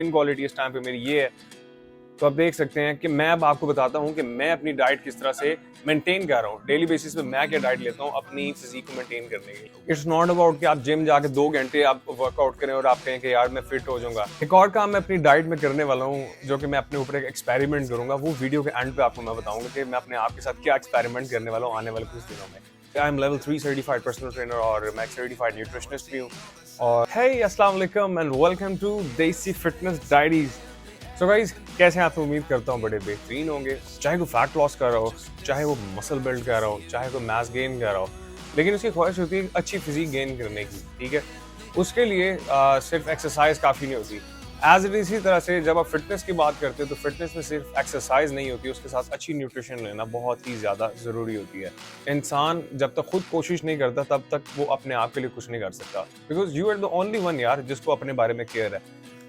Skin quality इस time पे मेरी ये है। तो आप देख सकते हैं कि मैं अब आपको बताता हूँ कि मैं अपनी डाइट किस तरह से मेंटेन कर रहा हूँ। डेली बेसिस पे मैं क्या डाइट लेता हूँ अपनी फिजिक को मेंटेन करने के लिए। इट्स नॉट अबाउट कि आप जिम जाके 2 घंटे आप वर्कआउट करें और आप कहें कि यार मैं फिट हो जाऊंगा। एक और काम मैं अपनी डाइट में करने वाला हूँ जो कि मैं अपने ऊपर एक एक्सपेरिमेंट करूंगा, वो वीडियो के एंड पे आपको मैं बताऊंगा कि मैं अपने आप के साथ क्या एक्सपेरिमेंट करने वाला हूँ आने वाले कुछ दिनों में। I am level 3 certified personal trainer और मैं सर्टिफाइड न्यूट्रिशनिस्ट भी हूँ। और हे अस्सलाम वालेकुम एंड वेलकम टू देसी फिटनेस डायरीज। सो गाइज, कैसे हैं आप? उम्मीद करता हूँ बड़े बेहतरीन होंगे। चाहे कोई फैट लॉस कर रहा हो, चाहे वो मसल बिल्ड कर रहा हो, चाहे कोई मास गेन कर रहा हो, लेकिन उसकी ख्वाहिश होती है अच्छी फिजिक गेन करने की। ठीक है, उसके लिए सिर्फ एक्सरसाइज काफ़ी नहीं होती। एज इट इसी तरह से जब आप फिटनेस की बात करते हो तो फिटनेस में सिर्फ एक्सरसाइज नहीं होती, उसके साथ अच्छी न्यूट्रिशन लेना बहुत ही ज़्यादा ज़रूरी होती है। इंसान जब तक खुद कोशिश नहीं करता तब तक वो अपने आप के लिए कुछ नहीं कर सकता, because you are the only one यार जिसको अपने बारे में केयर है।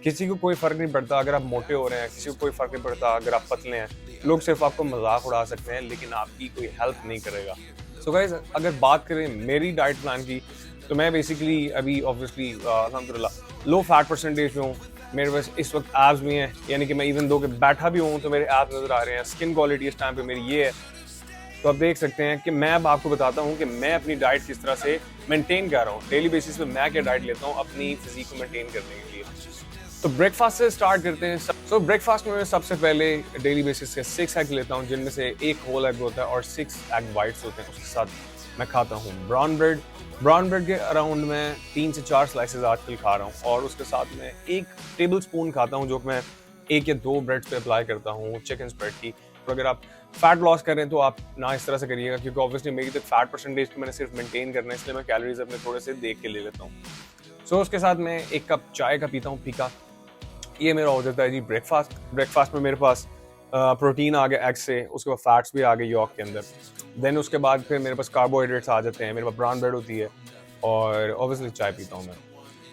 किसी को कोई फर्क नहीं पड़ता अगर आप मोटे हो रहे हैं, किसी को कोई फर्क नहीं पड़ता अगर आप पतले हैं। लोग सिर्फ आपको मजाक उड़ा सकते हैं लेकिन आपकी कोई हेल्प नहीं करेगा। सो गाइस, अगर बात करें मेरी डाइट प्लान की तो मैं बेसिकली अभी ऑब्वियसली अल्हम्दुलिल्लाह लो फैट परसेंटेज में हूँ। मेरे पास इस वक्त एब्स भी हैं, यानी कि मैं इवन दो के बैठा भी हूँ तो मेरे एब्स नजर आ रहे हैं। स्किन क्वालिटी इस टाइम पे मेरी ये है। तो आप देख सकते हैं कि मैं अब आपको बताता हूँ कि मैं अपनी डाइट किस तरह से मेंटेन कर रहा हूँ। डेली बेसिस पे मैं क्या डाइट लेता हूँ अपनी फिजिक को मेंटेन करने के लिए। तो ब्रेकफास्ट से स्टार्ट करते हैं। सो ब्रेकफास्ट में मैं सबसे पहले डेली बेसिस पे 6 एग लेता हूँ, जिनमें से एक होल एग होता है और 6 एग वाइट्स होते हैं। उसके साथ मैं खाता हूँ ब्राउन ब्रेड। ब्राउन ब्रेड के अराउंड मैं 3 से 4 स्लाइसेस आजकल खा रहा हूँ और उसके साथ मैं 1 टेबल स्पून खाता हूँ जो मैं 1 या 2 ब्रेड्स पे अप्लाई करता हूँ चिकन स्प्रेड की। तो अगर आप फैट लॉस करें तो आप ना इस तरह से करिएगा, क्योंकि ऑब्वियसली मेरी तो फैट परसेंटेज को मैंने सिर्फ मेंटेन करना है, इसलिए मैं कैलोरीज अपने थोड़े से देख के ले लेता हूँ। सो उसके साथ मैं 1 कप चाय का पीता हूँ फीका। ये मेरा हो जाता है जी ब्रेकफास्ट। ब्रेकफास्ट में मेरे पास प्रोटीन आ गया एग से, उसके बाद फैट्स भी आ गए यॉक के अंदर। देन उसके बाद फिर मेरे पास कार्बोहाइड्रेट्स आ जाते हैं, मेरे पास ब्राउन ब्रेड होती है और ऑब्वियसली चाय पीता हूँ मैं।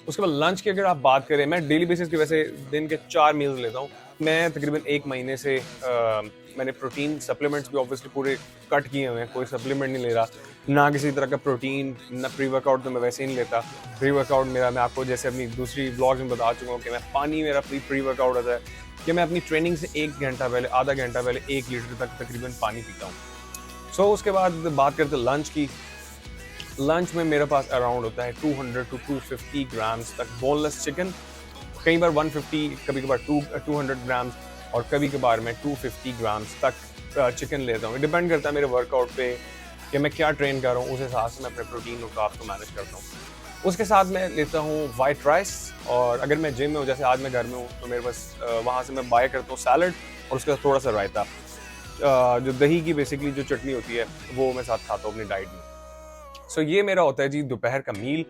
उसके बाद लंच की अगर आप बात करें, मैं डेली बेसिस की वैसे दिन के 4 मील्स लेता हूँ। मैं तकरीबन 1 महीने से मैंने प्रोटीन सप्लीमेंट्स भी ऑब्वियसली पूरे कट किए हुए हैं, कोई सप्लीमेंट नहीं ले रहा, ना किसी तरह का प्रोटीन, ना प्री वर्कआउट तो मैं वैसे ही नहीं लेता। प्री वर्कआउट मेरा, मैं आपको जैसे अपनी दूसरी व्लॉग्स में बता चुका हूँ कि मैं पानी मेरा प्री वर्कआउट होता है कि मैं अपनी ट्रेनिंग से 1 घंटा पहले, आधा घंटा पहले 1 लीटर तक तकरीबन पानी पीता हूँ। सो उसके बाद बात करते हैं लंच की। लंच में मेरे पास अराउंड होता है 200 टू 250 ग्राम्स तक बोनलेस चिकन, कई बार 150, कभी कभार 200 ग्राम्स और कभी कभार मैं 250 ग्राम्स तक चिकन लेता हूँ। डिपेंड करता है मेरे वर्कआउट पे कि मैं क्या ट्रेन कर रहा हूँ, उस हिसाब से मैं अपने प्रोटीन और कार्ब्स को मैनेज करता हूँ। उसके साथ मैं लेता हूँ वाइट राइस, और अगर मैं जिम में हूँ, जैसे आज मैं घर में हूँ, तो मेरे पास वहाँ से मैं बाय करता हूँ सैलड और उसके साथ थोड़ा सा रायता। जो दही की बेसिकली जो चटनी होती है वो मैं साथ खाता हूँ अपनी डाइट में। सो ये मेरा होता है जी दोपहर का मील,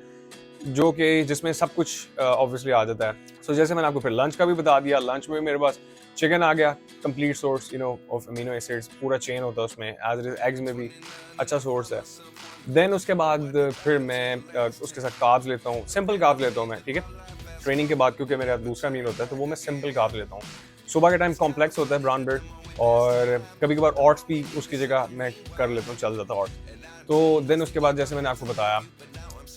जो कि जिसमें सब कुछ ऑब्वियसली आ जाता है। सो जैसे मैंने आपको फिर लंच का भी बता दिया, लंच में मेरे पास चिकन आ गया, complete source of amino acids, पूरा चेन होता है उसमें, एज इट इज एग्स में भी अच्छा सोर्स है। देन उसके बाद फिर मैं उसके साथ कार्ब्स लेता हूँ, सिंपल कार्ब्स लेता हूँ मैं, ठीक है, ट्रेनिंग के बाद, क्योंकि मेरा दूसरा मील होता है तो वो मैं सिंपल कार्ब्स लेता हूँ। सुबह के टाइम कॉम्प्लेक्स होता है ब्राउन ब्रेड, और कभी कभार ऑट्स भी उसकी जगह मैं कर लेता हूँ, चल जाता है ऑट्स। तो देन उसके बाद जैसे मैंने आपको बताया,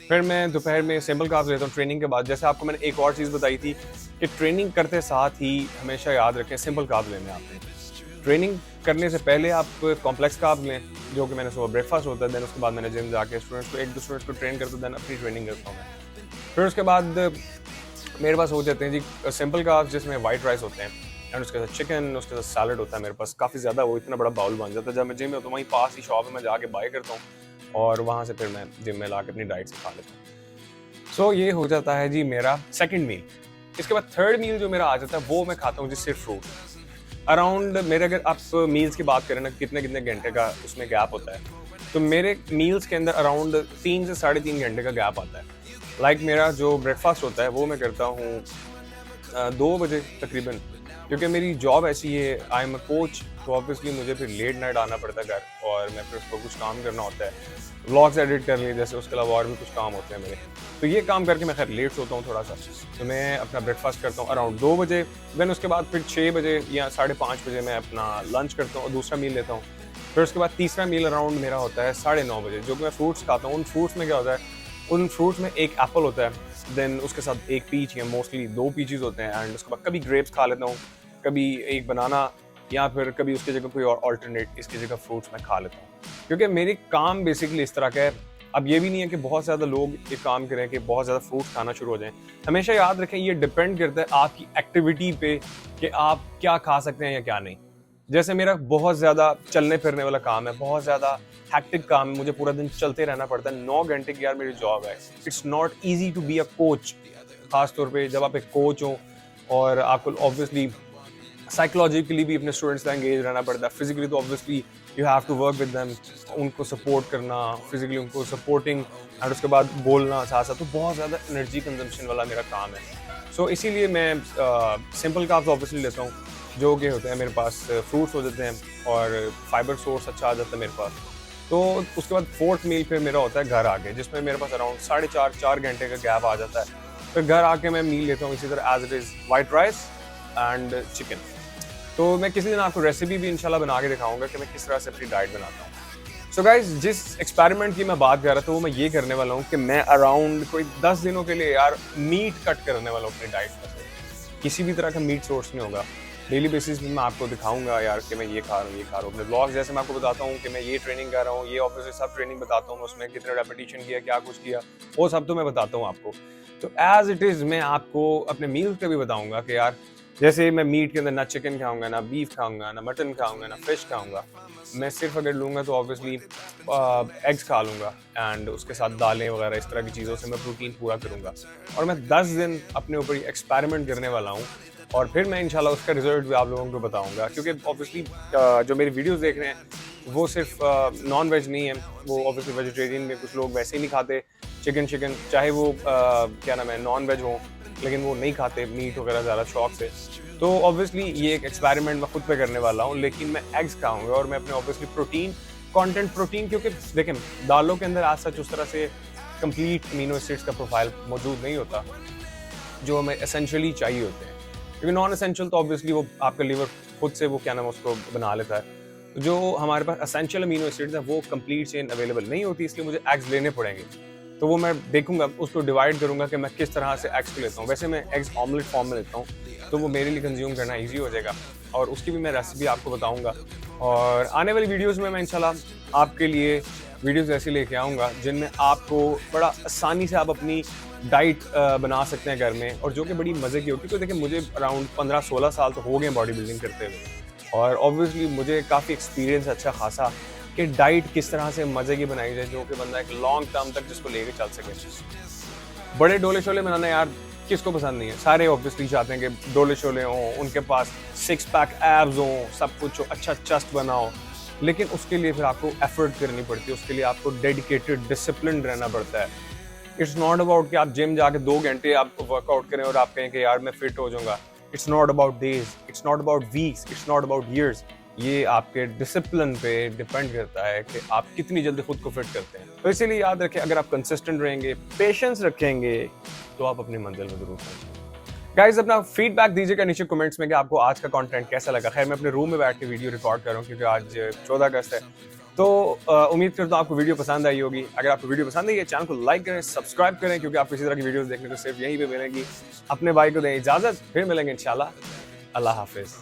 फिर मैं दोपहर में सिंपल कार्ब्स लेता हूँ ट्रेनिंग के बाद। जैसे आपको मैंने एक और चीज़ बताई थी कि ट्रेनिंग करते साथ ही हमेशा याद रखें सिंपल कार्ब्स लेने आपने। ट्रेनिंग करने से पहले आप कॉम्प्लेक्स कार्ब्स लें, जो कि मैंने सुबह ब्रेकफास्ट होता है। देन उसके बाद मैंने जिम जाके स्टूडेंट्स को, एक दो स्टूडेंट्स को ट्रेन करता हूँ, देन अपनी ट्रेनिंग करता हूँ मैं। फिर उसके बाद मेरे पास हो जाते हैं जी सिंपल कार्ब्स, जिसमें वाइट राइस होते हैं एंड उसके साथ चिकन, उसके साथ सैलड होता है मेरे पास काफ़ी ज़्यादा, वो इतना बड़ा बाउल बन जाता है। जब मैं जिम में होता हूँ वहीं पास ही शॉप में मैं जाके बाय करता हूँ और वहाँ से फिर मैं जिम में ला के अपनी डाइट से खा लेता हूँ। सो ये हो जाता है जी मेरा सेकंड मील। इसके बाद थर्ड मील जो मेरा आ जाता है वो मैं खाता हूँ जी सिर्फ फ्रूट। अराउंड मेरे, अगर आप मील्स की बात करें ना, कितने कितने घंटे का उसमें गैप होता है, तो मेरे मील्स के अंदर अराउंड 3 से 3.5 घंटे का गैप आता है। लाइक मेरा जो ब्रेकफास्ट होता है वो मैं करता हूँ 2 बजे तकरीबन, क्योंकि मेरी जॉब ऐसी है, आई एम अ कोच, तो ऑब्वियसली मुझे फिर लेट नाइट आना पड़ता है घर, और मैं फिर उसको कुछ काम करना होता है, व्लॉग्स एडिट कर लिए जैसे, उसके अलावा और भी कुछ काम होते हैं मेरे। तो ये काम करके मैं खैर लेट सोता हूँ थोड़ा सा, तो मैं अपना ब्रेकफास्ट करता हूँ अराउंड 2 बजे। देन उसके बाद फिर 6 बजे या 5:30 बजे मैं अपना लंच करता हूँ और दूसरा मील लेता हूँ। फिर उसके बाद तीसरा मील अराउंड मेरा होता है 9:30 बजे, जो कि मैं फ्रूट्स खाता हूँ। उन फ्रूट्स में क्या होता है, उन फ्रूट्स में एक एप्पल होता है, देन उसके साथ एक पीच या मोस्टली 2 पीचेस होते हैं, एंड उसके बाद कभी ग्रेप्स खा लेता हूँ, कभी एक बनाना, या फिर कभी उसकी जगह कोई और ऑल्टरनेट इसकी जगह फ्रूट्स मैं खा लेता हूँ, क्योंकि मेरी काम बेसिकली इस तरह का है। अब ये भी नहीं है कि बहुत ज़्यादा लोग ये काम करें कि बहुत ज़्यादा फ्रूट्स खाना शुरू हो जाएं। हमेशा याद रखें ये डिपेंड करता है आपकी एक्टिविटी पे कि आप क्या खा सकते हैं या क्या नहीं। जैसे मेरा बहुत ज़्यादा चलने फिरने वाला काम है, बहुत ज़्यादा हैक्टिक काम है, मुझे पूरा दिन चलते रहना पड़ता है, 9 घंटे की यार मेरी जॉब है। It's not easy to be a coach, खास तौर पे जब आप एक कोच हो और आपको ऑब्वियसली साइकोलॉजिकली भी अपने स्टूडेंट्स से एंगेज रहना पड़ता है, फिजिकली तो obviously you have to work with them, उनको सपोर्ट करना, फिजिकली उनको सपोर्टिंग, और उसके बाद बोलना साथ साथ, तो बहुत ज़्यादा एनर्जी कंजम्पशन वाला मेरा काम है। सो इसीलिए मैं सिंपल कार्ब्स ऑब्वियसली लेता हूँ, जो कि होते हैं मेरे पास फ्रूट्स हो जाते हैं और फाइबर सोर्स अच्छा आ जाता है मेरे पास। तो उसके बाद फोर्थ मील फिर मेरा होता है घर आके, जिसमें मेरे पास अराउंड 4.5 घंटे का गैप आ जाता है। फिर घर आके मैं मील लेता हूँ इसी तरह as it is white rice and chicken. तो मैं किसी दिन आपको रेसिपी भी इंशाल्लाह बना के दिखाऊंगा कि मैं किस तरह से अपनी डाइट बनाता हूँ। सो गाइज, जिस एक्सपेरिमेंट की मैं बात कर रहा था वो मैं ये करने वाला हूँ कि मैं अराउंड कोई 10 दिनों के लिए यार मीट कट करने वाला हूँ अपनी डाइट में से। किसी भी तरह का मीट सोर्स नहीं होगा। डेली बेसिस पे मैं आपको दिखाऊंगा यार कि मैं ये खा रहा हूँ, ये खा रहा हूँ। अपने ब्लॉग्स जैसे मैं आपको बताता हूँ कि मैं ये ट्रेनिंग कर रहा हूँ, ये ऑब्वियसली सब ट्रेनिंग बताता हूँ, उसमें कितने रेपिटेशन किया, क्या कुछ किया, वो सब तो मैं बताता हूँ आपको। तो एज इट इज़ मैं आपको अपने मील्स पे भी बताऊँगा कि यार जैसे मैं मीट के अंदर ना चिकन खाऊंगा, ना बीफ खाऊंगा, ना मटन खाऊंगा, ना फिश खाऊंगा। मैं सिर्फ अगर लूँगा तो ऑब्वियसली एग्स खा लूँगा, एंड उसके साथ दालें वगैरह इस तरह की चीज़ों से मैं प्रोटीन पूरा करूँगा। और मैं 10 दिन अपने ऊपर एक्सपेरिमेंट करने वाला हूँ, और फिर मैं इंशाल्लाह उसका रिजल्ट भी आप लोगों को बताऊंगा, क्योंकि ऑब्वियसली जो मेरी वीडियोस देख रहे हैं वो सिर्फ नॉन वेज नहीं है, वो ऑब्वियसली वेजिटेरियन में कुछ लोग वैसे ही नहीं खाते चिकन, चाहे वो क्या नाम है नॉन वेज हो, लेकिन वो नहीं खाते मीट वगैरह ज़्यादा शौक से। तो ऑब्वियसली ये एक एक्सपेरिमेंट मैं खुद पे करने वाला हूँ, लेकिन मैं एग्स खाऊंगा और मैं अपने ऑब्वियसली प्रोटीन, क्योंकि देखें दालों के अंदर आज सच उस तरह से कंप्लीट अमीनो एसिड्स का प्रोफाइल मौजूद नहीं होता जो हमें एसेंशियली चाहिए होते हैं, क्योंकि नॉन एसेंशियल तो ऑब्वियसली वो आपका लीवर खुद से वो क्या नाम उसको बना लेता है। तो जो हमारे पास एसेंशियल अमीनो एसिड्स हैं वो कंप्लीट चेन अवेलेबल नहीं होती, इसलिए मुझे एग्स लेने पड़ेंगे। तो वो मैं देखूंगा, उसको डिवाइड करूंगा कि मैं किस तरह से एग्स को लेता हूँ। वैसे मैं एग्स ऑमलेट फॉर्म में लेता हूँ, तो वो मेरे लिए कंज्यूम करना ईजी हो जाएगा, और उसकी भी मैं रेसिपी आपको बताऊंगा। और आने वाली वीडियोस में मैं इंशाल्लाह आपके लिए वीडियोस ऐसी लेके आऊँगा जिनमें आपको बड़ा आसानी से आप अपनी डाइट बना सकते हैं घर में, और जो कि बड़ी मज़े की होगी। तो देखिए मुझे अराउंड 15-16 साल तो हो गए बॉडी बिल्डिंग करते हुए, और ऑब्वियसली मुझे काफ़ी एक्सपीरियंस अच्छा खासा कि डाइट किस तरह से मज़े की बनाई जाए जो कि बंदा एक लॉन्ग टर्म तक जिसको लेके चल सके। बड़े डोले शोले बनाना यार किसको पसंद नहीं है, सारे ऑब्वियसली चाहते हैं कि डोले शोले हों, उनके पास 6 पैक एब्स हों, सब कुछ हो, अच्छा चेस्ट बनाओ, लेकिन उसके लिए फिर आपको एफर्ट करनी पड़ती है, उसके लिए आपको डेडिकेटेड डिसिप्लिन रहना पड़ता है। इट्स नॉट अबाउट कि आप जिम जाके 2 घंटे आप वर्कआउट करें और आप कहें कि यार मैं फिट हो जाऊंगा। It's not about days, it's not about weeks, it's not about years. ये आपके डिसिप्लिन पे डिपेंड करता है कि आप कितनी जल्दी खुद को फिट करते हैं। तो इसीलिए याद रखें, अगर आप कंसिस्टेंट रहेंगे, पेशेंस रखेंगे, तो आप अपनी मंजिल में जरूर पहुंचेंगे। गाइस, अपना फीडबैक दीजिएगा नीचे कमेंट्स में कि आपको आज का कंटेंट कैसा लगा। खैर मैं अपने रूम में बैठ के वीडियो रिकॉर्ड कर रहा हूँ क्योंकि आज 14 अगस्त है, तो उम्मीद करता हूँ आपको वीडियो पसंद आई होगी। अगर आपको वीडियो पसंद आई है, चैनल को लाइक करें, सब्सक्राइब करें, क्योंकि आपको इसी तरह की वीडियोस देखने को सिर्फ यहीं पे मिलेंगी। अपने भाई को दें इजाज़त, फिर मिलेंगे इंशाल्लाह। अल्लाह हाफिज़।